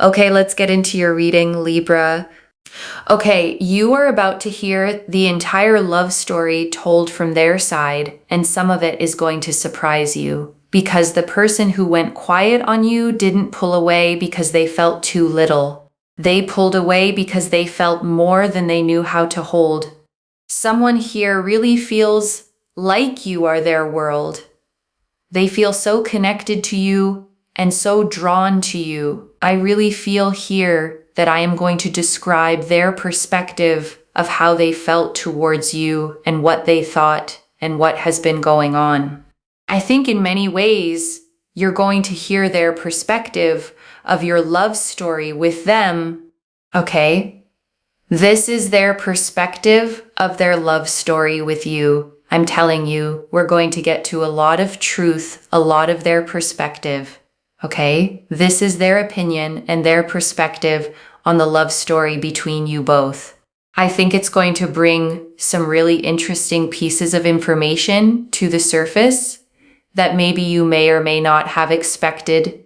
Okay, let's get into your reading, Libra. Okay, you are about to hear the entire love story told from their side, and some of it is going to surprise you. Because the person who went quiet on you didn't pull away because they felt too little. They pulled away because they felt more than they knew how to hold. Someone here really feels like you are their world. They feel so connected to you and so drawn to you. I really feel here that I am going to describe their perspective of how they felt towards you and what they thought and what has been going on. I think in many ways, you're going to hear their perspective of your love story with them. Okay? This is their perspective of their love story with you. I'm telling you, we're going to get to a lot of truth, a lot of their perspective. Okay? This is their opinion and their perspective on the love story between you both. I think it's going to bring some really interesting pieces of information to the surface that maybe you may or may not have expected.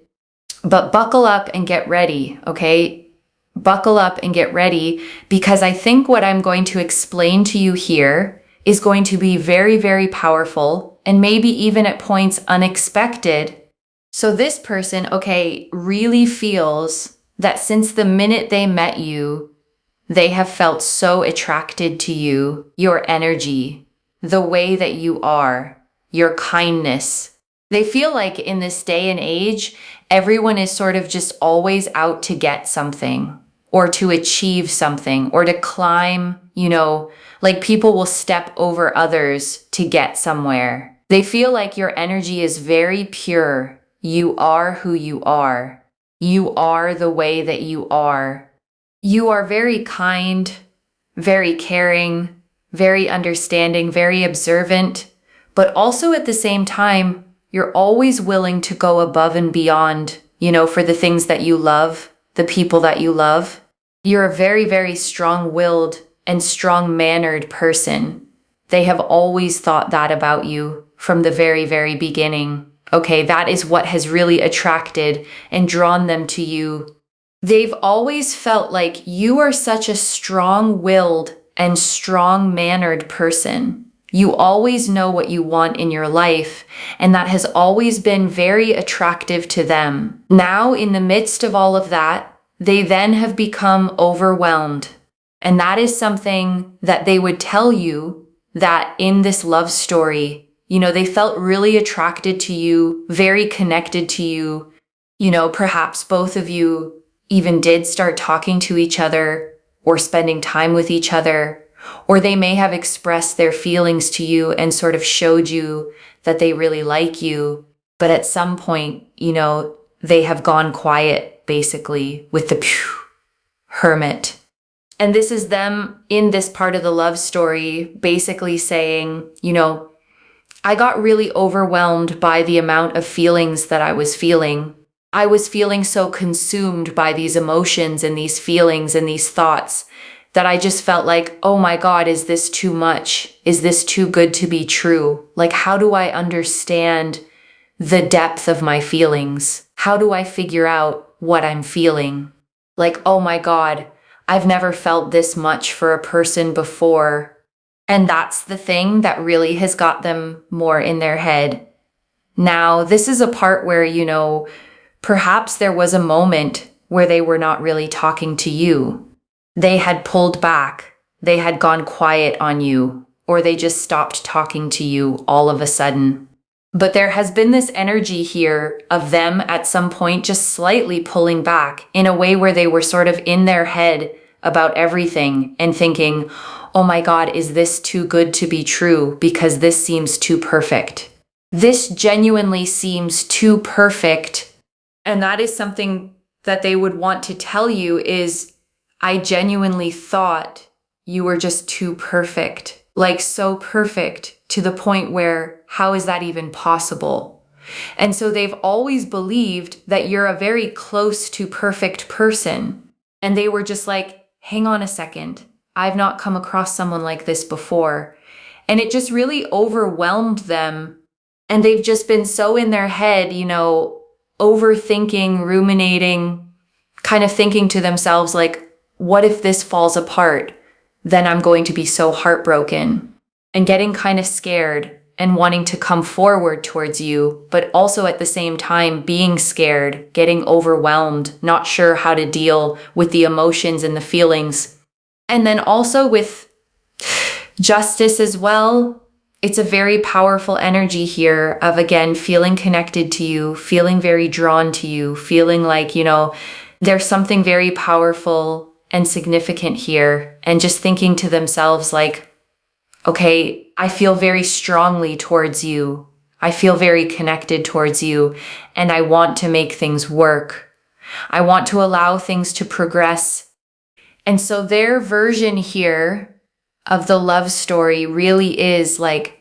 But buckle up and get ready, okay? Buckle up and get ready, because I think what I'm going to explain to you here is going to be very, very powerful and maybe even at points unexpected. So this person, okay, really feels that since the minute they met you, they have felt so attracted to you, your energy, the way that you are, your kindness. They feel like in this day and age, everyone is sort of just always out to get something or to achieve something or to climb, like people will step over others to get somewhere. They feel like your energy is very pure. You are who you are. You are the way that you are. You are very kind, very caring, very understanding, very observant, but also at the same time, you're always willing to go above and beyond, for the things that you love, the people that you love. You're a very, very strong-willed and strong-mannered person. They have always thought that about you from the very, very beginning. Okay, that is what has really attracted and drawn them to you. They've always felt like you are such a strong-willed and strong-mannered person. You always know what you want in your life, and that has always been very attractive to them. Now, in the midst of all of that, they then have become overwhelmed. And that is something that they would tell you that in this love story, they felt really attracted to you, very connected to you. Perhaps both of you even did start talking to each other or spending time with each other, or they may have expressed their feelings to you and sort of showed you that they really like you. But at some point, they have gone quiet, basically, with the hermit. And this is them in this part of the love story, basically saying, I got really overwhelmed by the amount of feelings that I was feeling. I was feeling so consumed by these emotions and these feelings and these thoughts that I just felt like, oh my God, is this too much? Is this too good to be true? Like, how do I understand the depth of my feelings? How do I figure out what I'm feeling? Like, oh my God, I've never felt this much for a person before. And that's the thing that really has got them more in their head. Now, this is a part where, perhaps there was a moment where they were not really talking to you. They had pulled back, they had gone quiet on you, or they just stopped talking to you all of a sudden. But there has been this energy here of them at some point just slightly pulling back in a way where they were sort of in their head about everything and thinking, oh my God, is this too good to be true? Because this seems too perfect. This genuinely seems too perfect. And that is something that they would want to tell you is, I genuinely thought you were just too perfect, like so perfect to the point where how is that even possible? And so they've always believed that you're a very close to perfect person. And they were just like, hang on a second. I've not come across someone like this before. And it just really overwhelmed them. And they've just been so in their head, overthinking, ruminating, kind of thinking to themselves like, what if this falls apart? Then I'm going to be so heartbroken, and getting kind of scared and wanting to come forward towards you, but also at the same time being scared, getting overwhelmed, not sure how to deal with the emotions and the feelings. And then also with justice as well, it's a very powerful energy here of, again, feeling connected to you, feeling very drawn to you, feeling like, there's something very powerful and significant here, and just thinking to themselves like, okay, I feel very strongly towards you. I feel very connected towards you, and I want to make things work. I want to allow things to progress. And so their version here of the love story really is like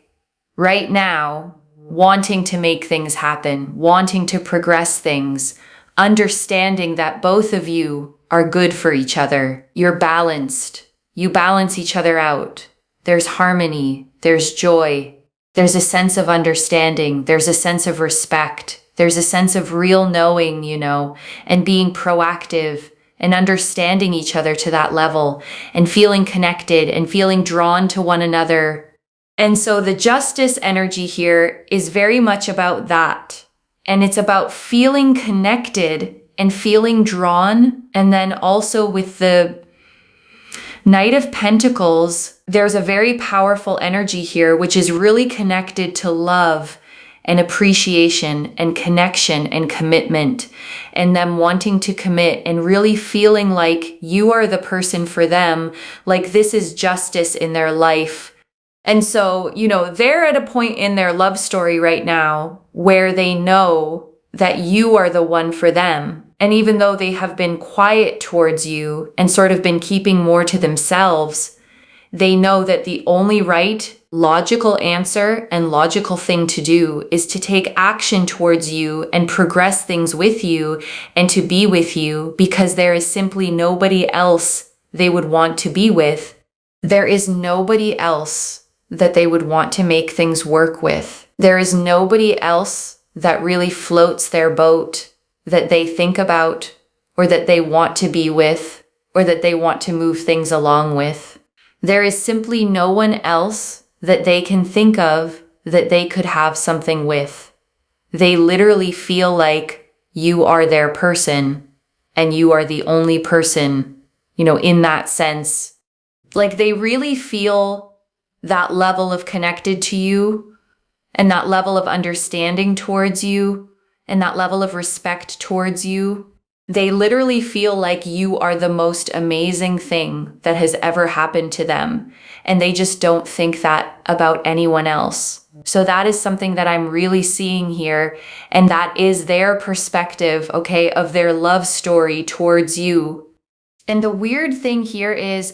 right now, wanting to make things happen, wanting to progress things, understanding that both of you are good for each other. You're balanced. You balance each other out. There's harmony. There's joy. There's a sense of understanding. There's a sense of respect. There's a sense of real knowing, and being proactive and understanding each other to that level and feeling connected and feeling drawn to one another. And so the justice energy here is very much about that. And it's about feeling connected and feeling drawn. And then also with the Knight of Pentacles, there's a very powerful energy here, which is really connected to love and appreciation and connection and commitment, and them wanting to commit and really feeling like you are the person for them, like this is justice in their life. And so, they're at a point in their love story right now where they know that you are the one for them. And even though they have been quiet towards you and sort of been keeping more to themselves, they know that the only right, logical answer and logical thing to do is to take action towards you and progress things with you and to be with you, because there is simply nobody else they would want to be with. There is nobody else that they would want to make things work with. There is nobody else that really floats their boat, that they think about, or that they want to be with, or that they want to move things along with. There is simply no one else that they can think of that they could have something with. They literally feel like you are their person, and you are the only person, in that sense. Like they really feel that level of connected to you, and that level of understanding towards you, and that level of respect towards you. They literally feel like you are the most amazing thing that has ever happened to them. And they just don't think that about anyone else. So that is something that I'm really seeing here. And that is their perspective, of their love story towards you. And the weird thing here is,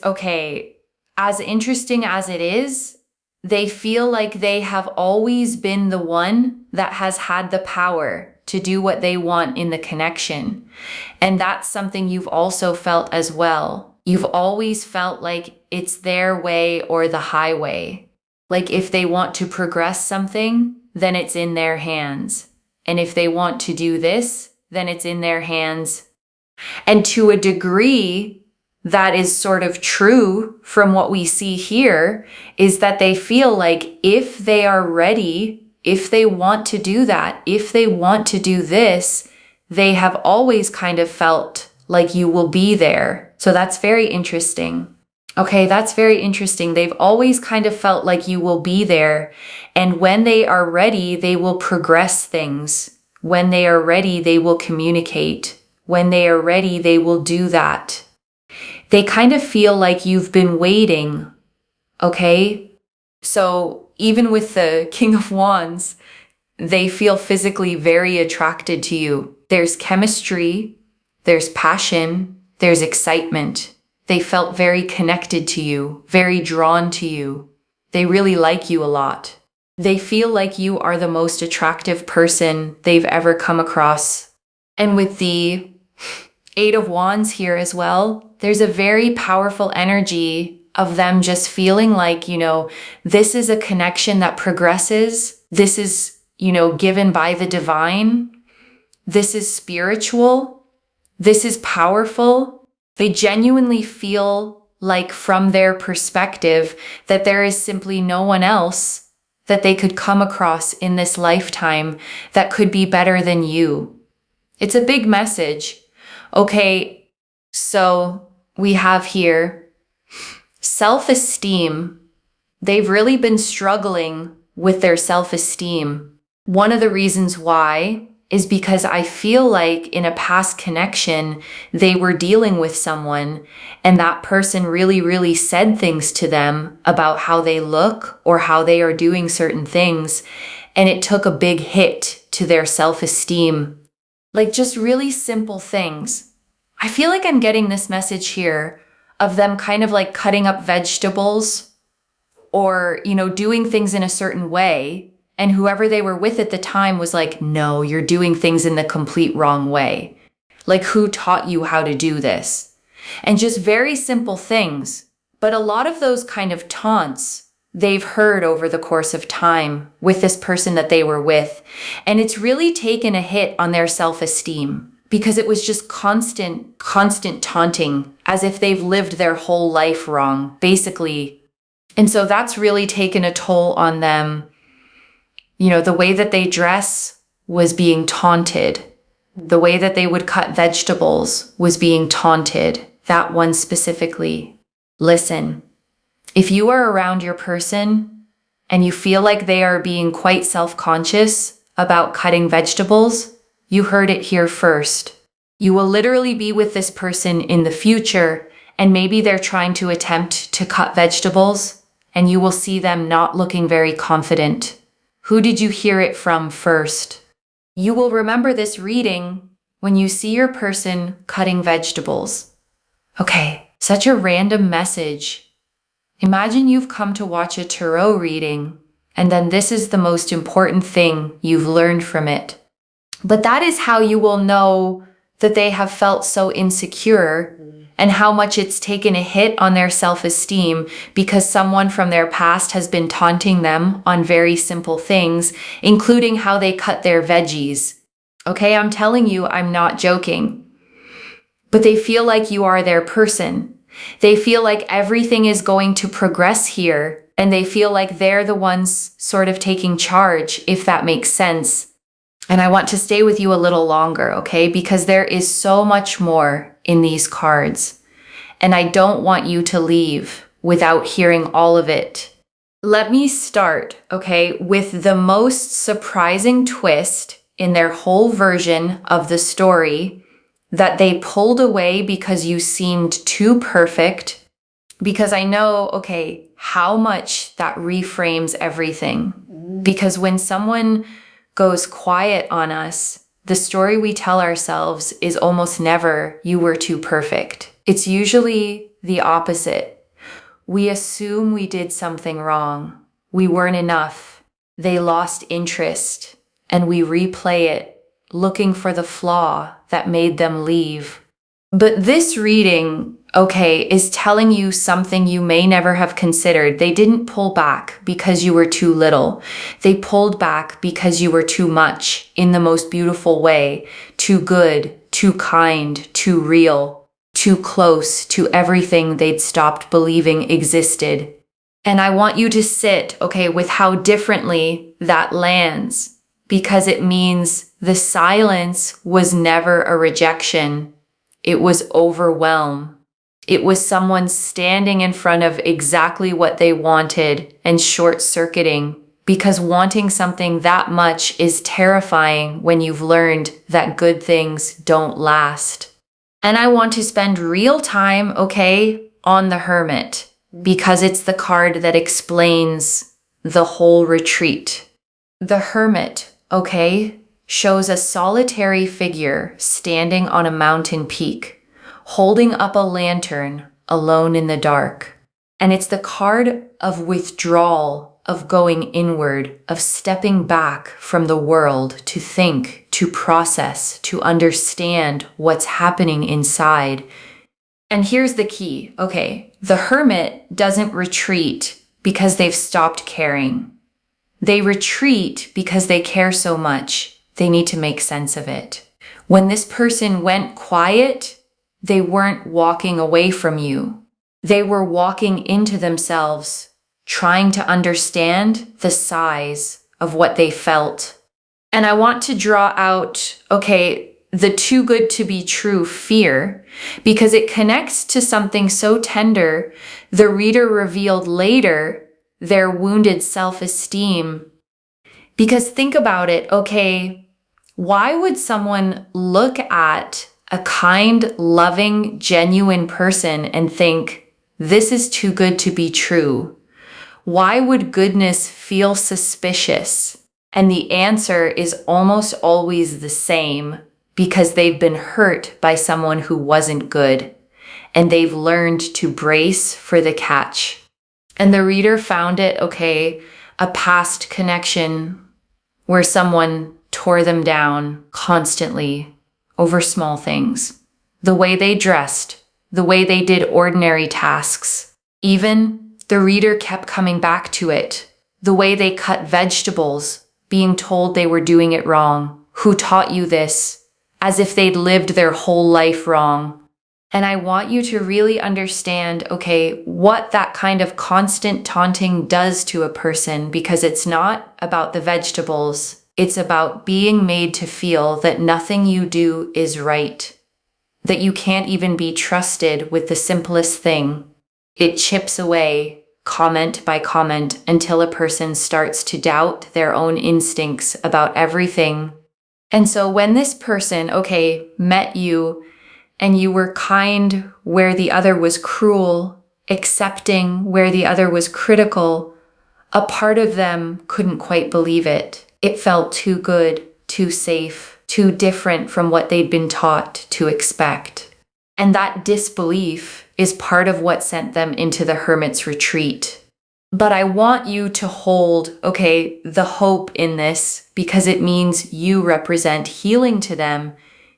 as interesting as it is, they feel like they have always been the one that has had the power to do what they want in the connection. And that's something you've also felt as well. You've always felt like it's their way or the highway. Like if they want to progress something, then it's in their hands. And if they want to do this, then it's in their hands. And to a degree, that is sort of true from what we see here, is that they feel like if they are ready, if they want to do that, if they want to do this, they have always kind of felt like you will be there. So that's very interesting. That's very interesting. They've always kind of felt like you will be there. And when they are ready, they will progress things. When they are ready, they will communicate. When they are ready, they will do that. They kind of feel like you've been waiting. So even with the King of Wands, they feel physically very attracted to you. There's chemistry, there's passion, there's excitement. They felt very connected to you, very drawn to you. They really like you a lot. They feel like you are the most attractive person they've ever come across. And with the Eight of Wands here as well, there's a very powerful energy of them just feeling like, this is a connection that progresses. This is, given by the divine. This is spiritual. This is powerful. They genuinely feel like, from their perspective, that there is simply no one else that they could come across in this lifetime that could be better than you. It's a big message. Okay, so we have here self-esteem. They've really been struggling with their self-esteem. One of the reasons why is because I feel like in a past connection, they were dealing with someone and that person really, really said things to them about how they look or how they are doing certain things. And it took a big hit to their self-esteem. Like just really simple things. I feel like I'm getting this message here of them kind of like cutting up vegetables or, doing things in a certain way. And whoever they were with at the time was like, no, you're doing things in the complete wrong way. Like, who taught you how to do this? And just very simple things. But a lot of those kind of taunts they've heard over the course of time with this person that they were with. And it's really taken a hit on their self-esteem because it was just constant taunting as if they've lived their whole life wrong, basically. And so that's really taken a toll on them. The way that they dress was being taunted. The way that they would cut vegetables was being taunted. That one specifically. Listen, if you are around your person and you feel like they are being quite self-conscious about cutting vegetables, you heard it here first. You will literally be with this person in the future, and maybe they're trying to attempt to cut vegetables, and you will see them not looking very confident. Who did you hear it from first? You will remember this reading when you see your person cutting vegetables. Okay, such a random message. Imagine you've come to watch a tarot reading, and then this is the most important thing you've learned from it. But that is how you will know that they have felt so insecure and how much it's taken a hit on their self-esteem because someone from their past has been taunting them on very simple things, including how they cut their veggies. Okay, I'm telling you, I'm not joking. But they feel like you are their person. They feel like everything is going to progress here, and they feel like they're the ones sort of taking charge, if that makes sense. And I want to stay with you a little longer, okay? Because there is so much more in these cards. And I don't want you to leave without hearing all of it. Let me start, okay, with the most surprising twist in their whole version of the story that they pulled away because you seemed too perfect. Because I know, okay, how much that reframes everything. Because when someone goes quiet on us, the story we tell ourselves is almost never, you were too perfect. It's usually the opposite. We assume we did something wrong. We weren't enough. They lost interest. And we replay it, looking for the flaw that made them leave. But this reading, okay, is telling you something you may never have considered. They didn't pull back because you were too little. They pulled back because you were too much in the most beautiful way. Too good, too kind, too real, too close to everything they'd stopped believing existed. And I want you to sit, okay, with how differently that lands, because it means the silence was never a rejection. It was overwhelm. It was someone standing in front of exactly what they wanted and short-circuiting, because wanting something that much is terrifying when you've learned that good things don't last. And I want to spend real time, okay, on the Hermit, because it's the card that explains the whole retreat. The Hermit, okay, shows a solitary figure standing on a mountain peak, holding up a lantern, alone in the dark. And it's the card of withdrawal, of going inward, of stepping back from the world to think, to process, to understand what's happening inside. And here's the key, okay, the Hermit doesn't retreat because they've stopped caring. They retreat because they care so much. They need to make sense of it. When this person went quiet, they weren't walking away from you. They were walking into themselves, trying to understand the size of what they felt. And I want to draw out, the too good to be true fear, because it connects to something so tender. The reader revealed later their wounded self-esteem. Because think about it, why would someone look at a kind, loving, genuine person and think, this is too good to be true? Why would goodness feel suspicious? And the answer is almost always the same, because they've been hurt by someone who wasn't good, and they've learned to brace for the catch. And the reader found it, a past connection where someone tore them down constantly over small things. The way they dressed, the way they did ordinary tasks. Even the reader kept coming back to it. The way they cut vegetables, being told they were doing it wrong. Who taught you this? As if they'd lived their whole life wrong. And I want you to really understand, what that kind of constant taunting does to a person, because it's not about the vegetables. It's about being made to feel that nothing you do is right, that you can't even be trusted with the simplest thing. It chips away, comment by comment, until a person starts to doubt their own instincts about everything. And so when this person, met you, and you were kind where the other was cruel, accepting where the other was critical, a part of them couldn't quite believe it. It felt too good, too safe, too different from what they'd been taught to expect. And that disbelief is part of what sent them into the hermit's retreat. But I want you to hold, the hope in this, because it means you represent healing to them.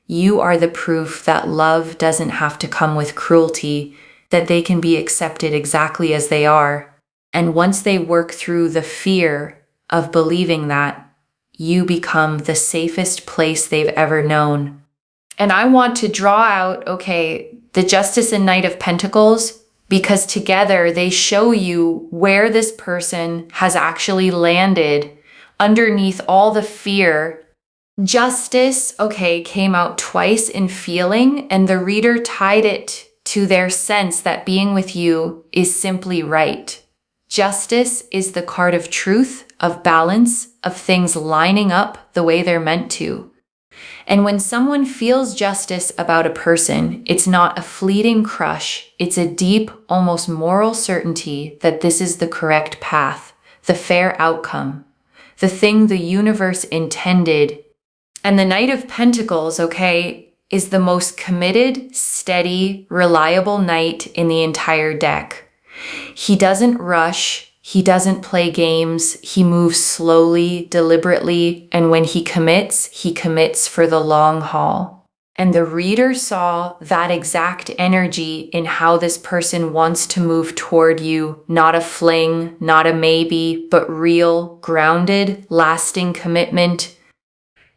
You are the proof that love doesn't have to come with cruelty, that they can be accepted exactly as they are. And once they work through the fear of believing that, you become the safest place they've ever known. And I want to draw out, the Justice and Knight of Pentacles, because together they show you where this person has actually landed underneath all the fear. Justice, came out twice in feeling, and the reader tied it to their sense that being with you is simply right. Justice is the card of truth, of balance, of things lining up the way they're meant to. And when someone feels justice about a person, it's not a fleeting crush. It's a deep, almost moral certainty that this is the correct path, the fair outcome, the thing the universe intended. And the Knight of Pentacles, is the most committed, steady, reliable knight in the entire deck. He doesn't rush. He doesn't play games. He moves slowly, deliberately, and when he commits for the long haul. And the reader saw that exact energy in how this person wants to move toward you. Not a fling, not a maybe, but real, grounded, lasting commitment.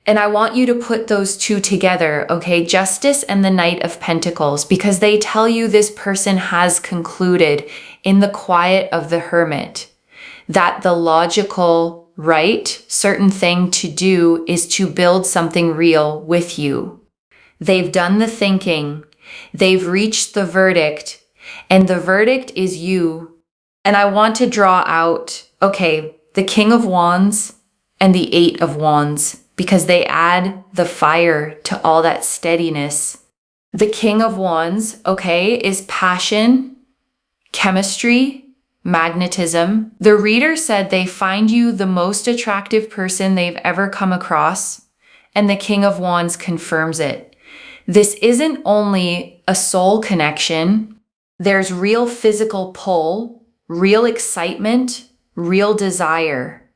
And I want you to put those two together, Justice and the Knight of Pentacles, because they tell you this person has concluded in the quiet of the hermit that the logical, right, certain thing to do is to build something real with you. They've done the thinking, they've reached the verdict, and the verdict is you. And I want to draw out, the King of Wands and the Eight of Wands, because they add the fire to all that steadiness. The King of Wands, is passion, chemistry, magnetism. The reader said they find you the most attractive person they've ever come across, and the King of Wands confirms it. This isn't only a soul connection. There's real physical pull, real excitement, real desire.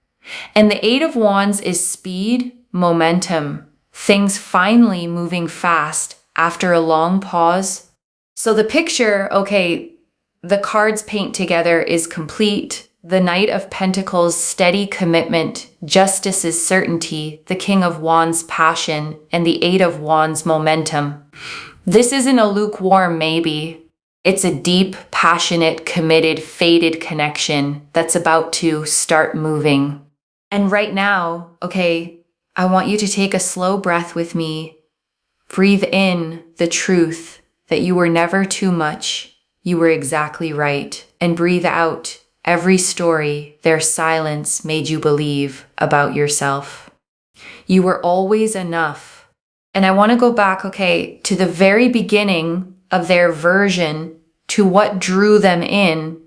And the Eight of Wands is speed, momentum, things finally moving fast after a long pause. So the picture, the cards paint together is complete. the Knight of Pentacles, steady commitment, Justice is certainty, the King of Wands, passion, and the Eight of Wands, momentum. This isn't a lukewarm maybe. It's a deep, passionate, committed, fated connection that's about to start moving. And right now, okay, I want you to take a slow breath with me. Breathe in the truth that you were never too much. You were exactly right. And breathe out every story their silence made you believe about yourself. You were always enough. And I want to go back, okay, to the very beginning of their version, to what drew them in,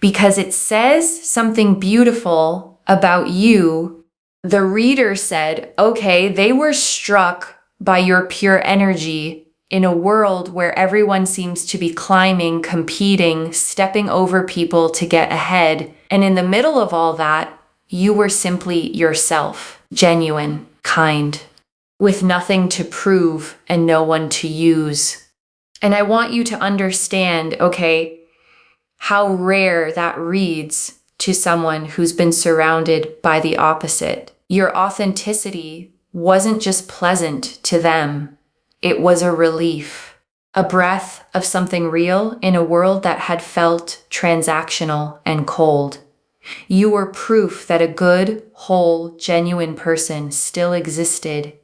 because it says something beautiful about you. The reader said, okay, they were struck by your pure energy in a world where everyone seems to be climbing, competing, stepping over people to get ahead. And in the middle of all that, you were simply yourself, genuine, kind, with nothing to prove and no one to use. And I want you to understand, okay, how rare that reads to someone who's been surrounded by the opposite. Your authenticity wasn't just pleasant to them. It was a relief, a breath of something real in a world that had felt transactional and cold. You were proof that a good, whole, genuine person still existed.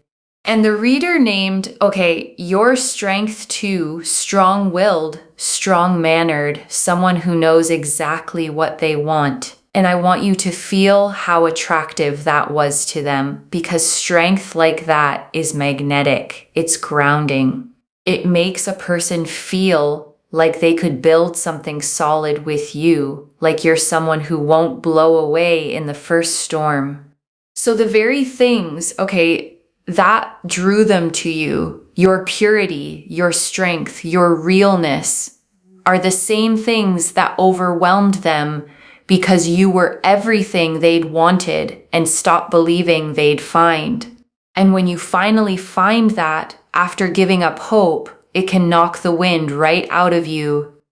And the reader named, okay, your strength too, strong-willed, strong-mannered, someone who knows exactly what they want. And I want you to feel how attractive that was to them, because strength like that is magnetic. It's grounding. It makes a person feel like they could build something solid with you, like you're someone who won't blow away in the first storm. So the very things, okay, that drew them to you, your purity, your strength, your realness, are the same things that overwhelmed them, because you were everything they'd wanted and stopped believing they'd find. And when you finally find that, after giving up hope, it can knock the wind right out of you.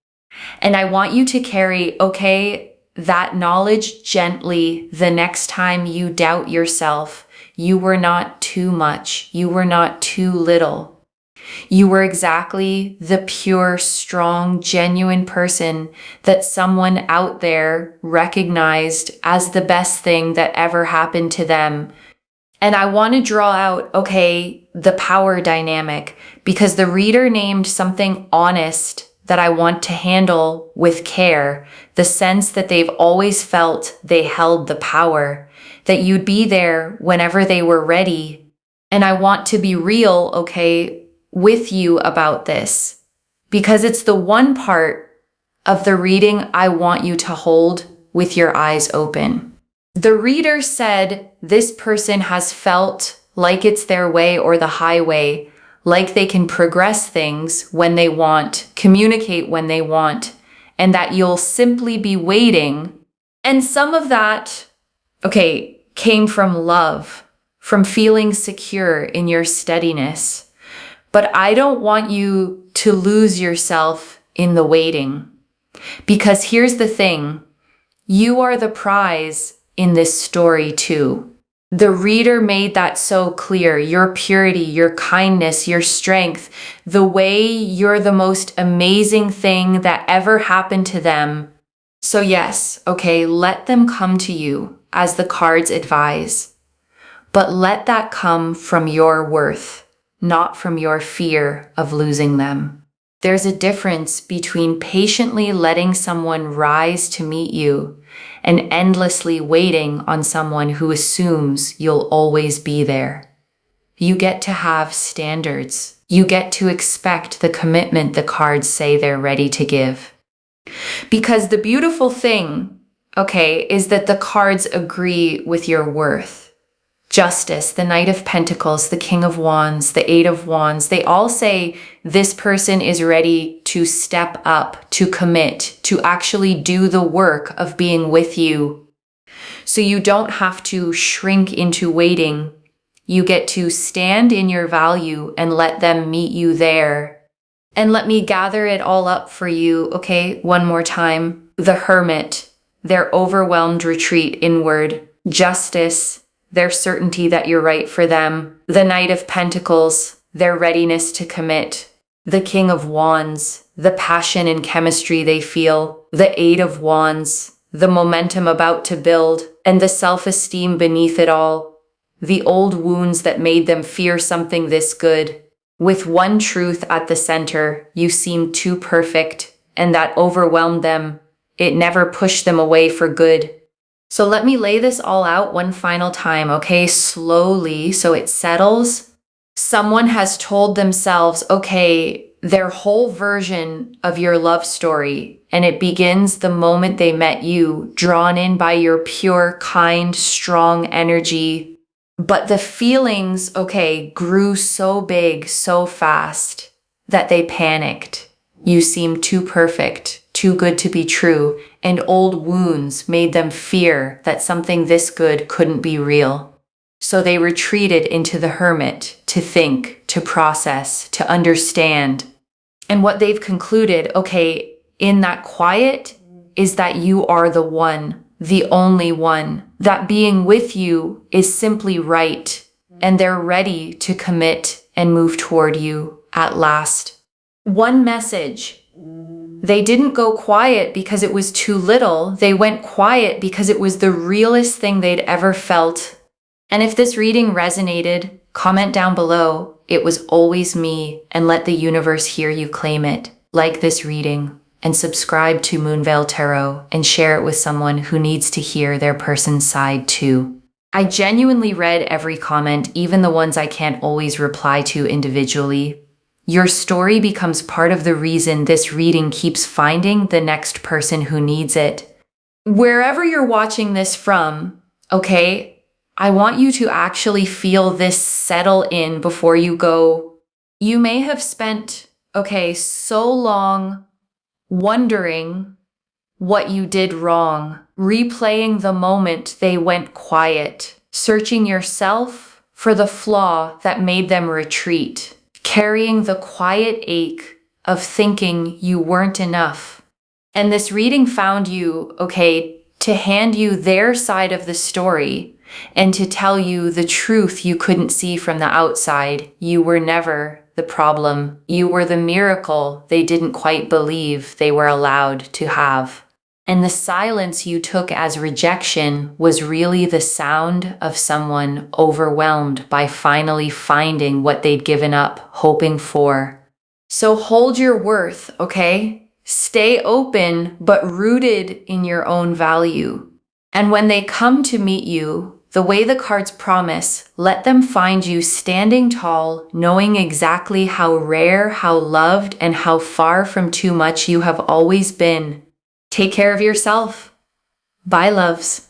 And I want you to carry, okay, that knowledge gently the next time you doubt yourself. You were not too much. You were not too little. You were exactly the pure, strong, genuine person that someone out there recognized as the best thing that ever happened to them. And I want to draw out, okay, the power dynamic, because the reader named something honest that I want to handle with care, the sense that they've always felt they held the power, that you'd be there whenever they were ready. And I want to be real, okay, with you about this, because it's the one part of the reading I want you to hold with your eyes open. The reader said this person has felt like it's their way or the highway, like they can progress things when they want, communicate when they want, and that you'll simply be waiting. And some of that, okay, came from love, from feeling secure in your steadiness. But I don't want you to lose yourself in the waiting. Because here's the thing, you are the prize in this story too. The reader made that so clear, your purity, your kindness, your strength, the way you're the most amazing thing that ever happened to them. So yes, okay, let them come to you as the cards advise, but let that come from your worth, not from your fear of losing them. There's a difference between patiently letting someone rise to meet you and endlessly waiting on someone who assumes you'll always be there. You get to have standards. You get to expect the commitment the cards say they're ready to give. Because the beautiful thing, okay, is that the cards agree with your worth. Justice, the Knight of Pentacles, the King of Wands, the Eight of Wands, they all say this person is ready to step up, to commit, to actually do the work of being with you. So you don't have to shrink into waiting. You get to stand in your value and let them meet you there. And let me gather it all up for you, okay, one more time. The Hermit, their overwhelmed retreat inward, justice, their certainty that you're right for them, the Knight of Pentacles, their readiness to commit, the King of Wands, the passion and chemistry they feel, the Eight of Wands, the momentum about to build, and the self-esteem beneath it all, the old wounds that made them fear something this good. With one truth at the center, you seemed too perfect, and that overwhelmed them. It never pushed them away for good. So let me lay this all out one final time, okay? Slowly, so it settles. Someone has told themselves, okay, their whole version of your love story, and it begins the moment they met you, drawn in by your pure, kind, strong energy. But the feelings, okay, grew so big, so fast, that they panicked. You seemed too perfect, too good to be true, and old wounds made them fear that something this good couldn't be real. So they retreated into the hermit to think, to process, to understand. And what they've concluded, okay, in that quiet, is that you are the one, the only one, that being with you is simply right, and they're ready to commit and move toward you at last. One message. They didn't go quiet because it was too little. They went quiet because it was the realest thing they'd ever felt. And if this reading resonated, comment down below, "It was always me," and let the universe hear you claim it. Like this reading, and subscribe to Moonveil Tarot, and share it with someone who needs to hear their person's side too. I genuinely read every comment, even the ones I can't always reply to individually. Your story becomes part of the reason this reading keeps finding the next person who needs it. Wherever you're watching this from, okay, I want you to actually feel this settle in before you go. You may have spent, okay, so long wondering what you did wrong, replaying the moment they went quiet, searching yourself for the flaw that made them retreat, carrying the quiet ache of thinking you weren't enough. And this reading found you, okay, to hand you their side of the story and to tell you the truth you couldn't see from the outside. You were never the problem. You were the miracle they didn't quite believe they were allowed to have. And the silence you took as rejection was really the sound of someone overwhelmed by finally finding what they'd given up hoping for. So hold your worth, okay? Stay open, but rooted in your own value. And when they come to meet you, the way the cards promise, let them find you standing tall, knowing exactly how rare, how loved, and how far from too much you have always been. Take care of yourself. Bye, loves.